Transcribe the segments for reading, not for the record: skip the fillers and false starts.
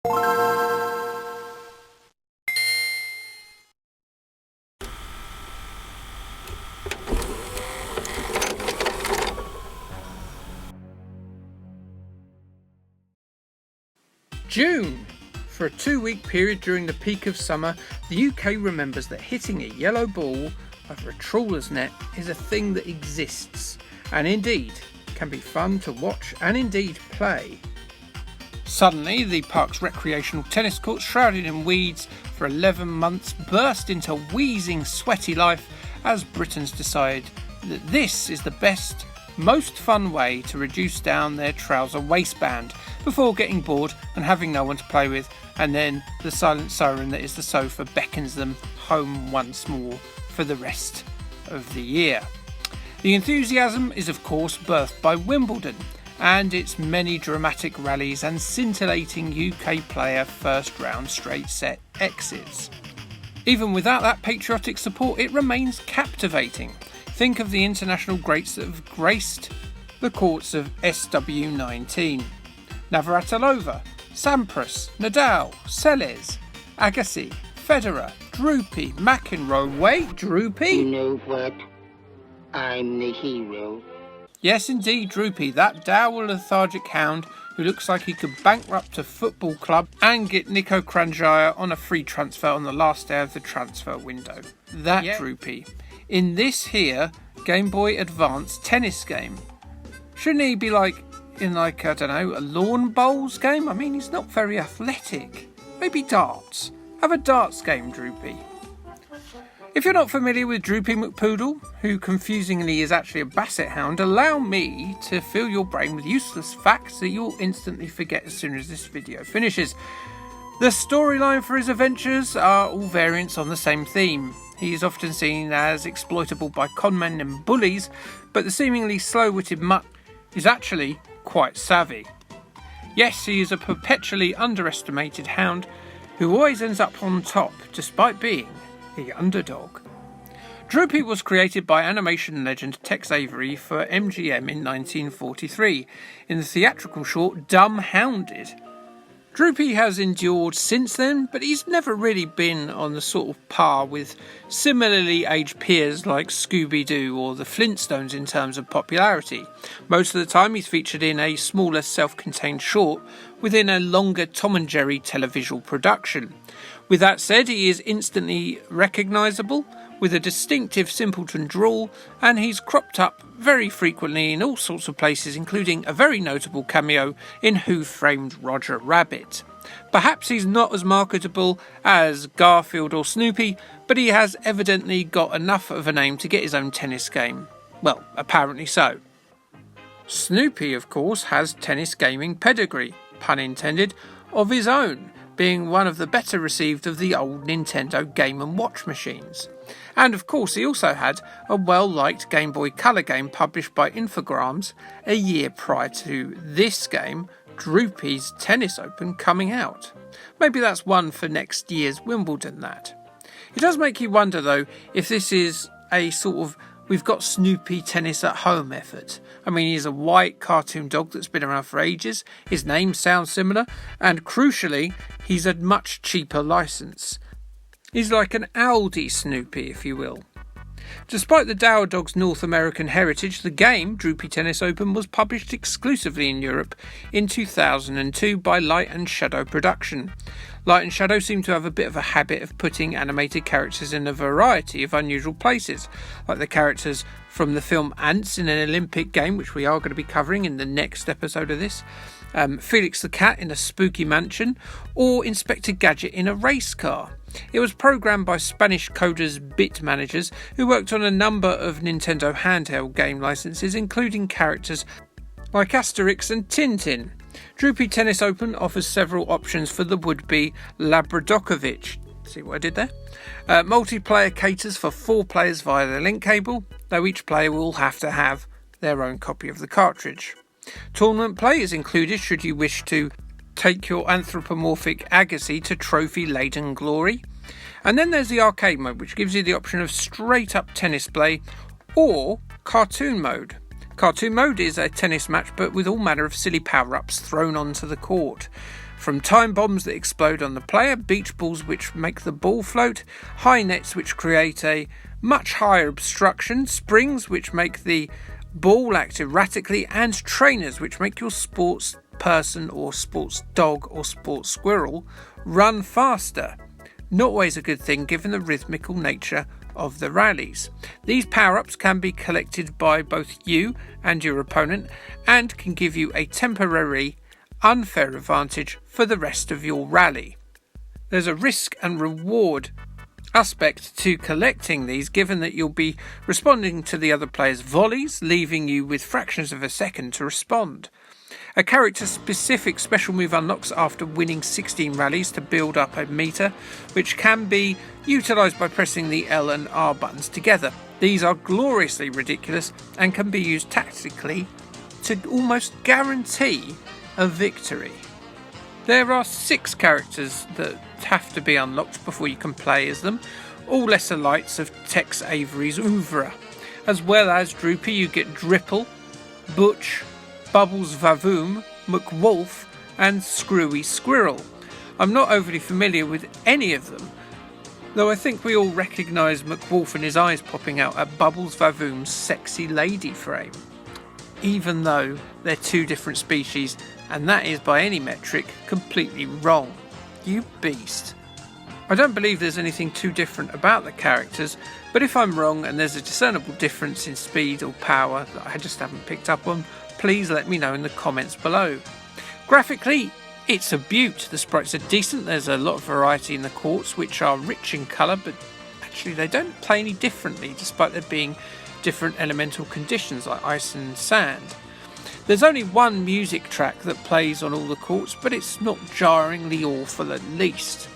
June. For a 2-week period during the peak of summer, the UK remembers that hitting a yellow ball over a trawler's net is a thing that exists, and indeed can be fun to watch and indeed play. Suddenly, the park's recreational tennis courts, shrouded in weeds for 11 months, burst into wheezing, sweaty life as Britons decide that this is the best, most fun way to reduce down their trouser waistband before getting bored and having no one to play with, and then the silent siren that is the sofa beckons them home once more for the rest of the year. The enthusiasm is of course birthed by Wimbledon and its many dramatic rallies and scintillating UK player first round straight set exits. Even without that patriotic support, it remains captivating. Think of the international greats that have graced the courts of SW19. Navratilova, Sampras, Nadal, Seles, Agassi, Federer, Droopy, McEnroe. Wait, Droopy? You know what? I'm the hero. Yes, indeed, Droopy, that dour lethargic hound who looks like he could bankrupt a football club and get Nico Kranjaya on a free transfer on the last day of the transfer window. Droopy. In this here Game Boy Advance tennis game. Shouldn't he be in I don't know, a lawn bowls game? I mean, he's not very athletic. Maybe darts. Have a darts game, Droopy. If you're not familiar with Droopy McPoodle, who confusingly is actually a basset hound, allow me to fill your brain with useless facts that you'll instantly forget as soon as this video finishes. The storyline for his adventures are all variants on the same theme. He is often seen as exploitable by conmen and bullies, but the seemingly slow-witted mutt is actually quite savvy. Yes, he is a perpetually underestimated hound who always ends up on top despite being the underdog. Droopy was created by animation legend Tex Avery for MGM in 1943 in the theatrical short Dumb Hounded. Droopy has endured since then, but he's never really been on the sort of par with similarly aged peers like Scooby-Doo or the Flintstones in terms of popularity. Most of the time he's featured in a smaller self-contained short within a longer Tom and Jerry televisual production. With that said, he is instantly recognisable, with a distinctive simpleton drawl, and he's cropped up very frequently in all sorts of places, including a very notable cameo in Who Framed Roger Rabbit. Perhaps he's not as marketable as Garfield or Snoopy, but he has evidently got enough of a name to get his own tennis game. Well, apparently so. Snoopy, of course, has tennis gaming pedigree, pun intended, of his own, being one of the better received of the old Nintendo Game & Watch machines. And of course he also had a well-liked Game Boy Color game published by Infogrames a year prior to this game, Droopy's Tennis Open, coming out. Maybe that's one for next year's Wimbledon, that. It does make you wonder though if this is a sort of we've got Snoopy tennis at home effort. I mean, he's a white cartoon dog that's been around for ages, his name sounds similar, and crucially, he's a much cheaper licence. He's like an Aldi Snoopy, if you will. Despite the dour dog's North American heritage, the game, Droopy Tennis Open, was published exclusively in Europe in 2002 by Light and Shadow Production. Light and Shadow seem to have a bit of a habit of putting animated characters in a variety of unusual places, like the characters from the film Ants in an Olympic game, which we are going to be covering in the next episode of this, Felix the Cat in a spooky mansion, or Inspector Gadget in a race car. It was programmed by Spanish coders Bit Managers, who worked on a number of Nintendo handheld game licenses, including characters like Asterix and Tintin. Droopy Tennis Open offers several options for the would-be Labradokovich. See what I did there? Multiplayer caters for 4 players via the link cable, though each player will have to have their own copy of the cartridge. Tournament play is included should you wish to take your anthropomorphic Agassi to trophy-laden glory. And then there's the arcade mode, which gives you the option of straight-up tennis play or cartoon mode. Cartoon mode is a tennis match, but with all manner of silly power-ups thrown onto the court. From time bombs that explode on the player, beach balls which make the ball float, high nets which create a much higher obstruction, springs which make the ball act erratically, and trainers which make your sports person or sports dog or sports squirrel run faster. Not always a good thing given the rhythmical nature of the rallies. These power-ups can be collected by both you and your opponent and can give you a temporary unfair advantage for the rest of your rally. There's a risk and reward aspect to collecting these, given that you'll be responding to the other player's volleys, leaving you with fractions of a second to respond. A character-specific special move unlocks after winning 16 rallies to build up a meter, which can be utilised by pressing the L and R buttons together. These are gloriously ridiculous and can be used tactically to almost guarantee a victory. There are 6 characters that have to be unlocked before you can play as them, all lesser lights of Tex Avery's oeuvre. As well as Droopy, you get Dripple, Butch, Bubbles Vavoom, McWolf and Screwy Squirrel. I'm not overly familiar with any of them, though I think we all recognise McWolf and his eyes popping out at Bubbles Vavoom's sexy lady frame. Even though they're 2 different species, and that is by any metric completely wrong. You beast. I don't believe there's anything too different about the characters, but if I'm wrong and there's a discernible difference in speed or power that I just haven't picked up on, please let me know in the comments below. Graphically, it's a beaut. The sprites are decent, there's a lot of variety in the courts which are rich in colour, but actually they don't play any differently despite there being different elemental conditions like ice and sand. There's only one music track that plays on all the courts, but it's not jarringly awful at least.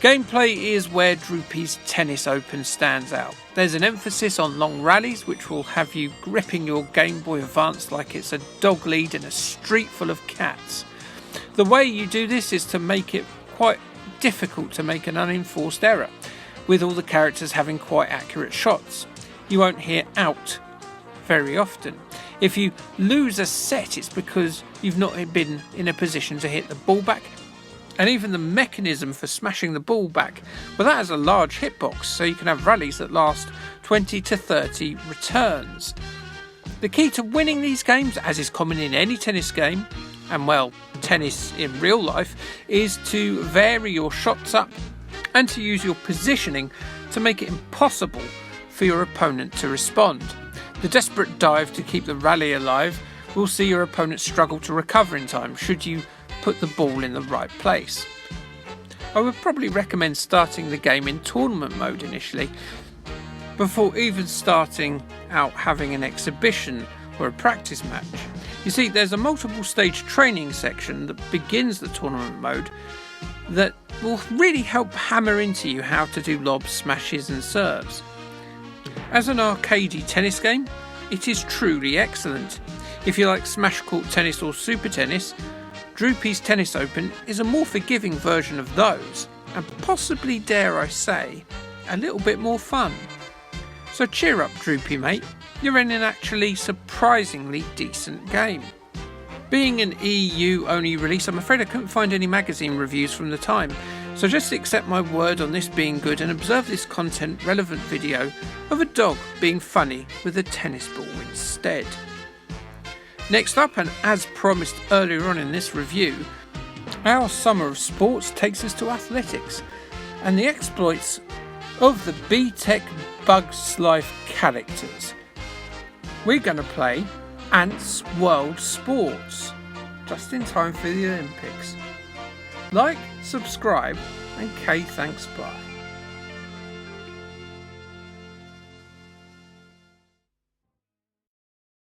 Gameplay is where Droopy's Tennis Open stands out. There's an emphasis on long rallies which will have you gripping your Gameboy Advance like it's a dog lead in a street full of cats. The way you do this is to make it quite difficult to make an unenforced error, with all the characters having quite accurate shots. You won't hear out very often. If you lose a set, it's because you've not been in a position to hit the ball back, and even the mechanism for smashing the ball back, well, that has a large hitbox, so you can have rallies that last 20 to 30 returns. The key to winning these games, as is common in any tennis game, and well, tennis in real life, is to vary your shots up and to use your positioning to make it impossible for your opponent to respond. The desperate dive to keep the rally alive will see your opponent struggle to recover in time should you put the ball in the right place. I would probably recommend starting the game in tournament mode initially, before even starting out having an exhibition or a practice match. You see, there's a multiple stage training section that begins the tournament mode that will really help hammer into you how to do lobs, smashes and serves. As an arcadey tennis game, it is truly excellent. If you like smash court tennis or super tennis, Droopy's Tennis Open is a more forgiving version of those, and possibly, dare I say, a little bit more fun. So cheer up, Droopy mate, you're in an actually surprisingly decent game. Being an EU only release, I'm afraid I couldn't find any magazine reviews from the time, so just accept my word on this being good and observe this content relevant video of a dog being funny with a tennis ball instead. Next up, and as promised earlier on in this review, our summer of sports takes us to athletics and the exploits of the B-Tech Bugs Life characters. We're going to play Ants World Sports, just in time for the Olympics. Like, subscribe, and K thanks bye.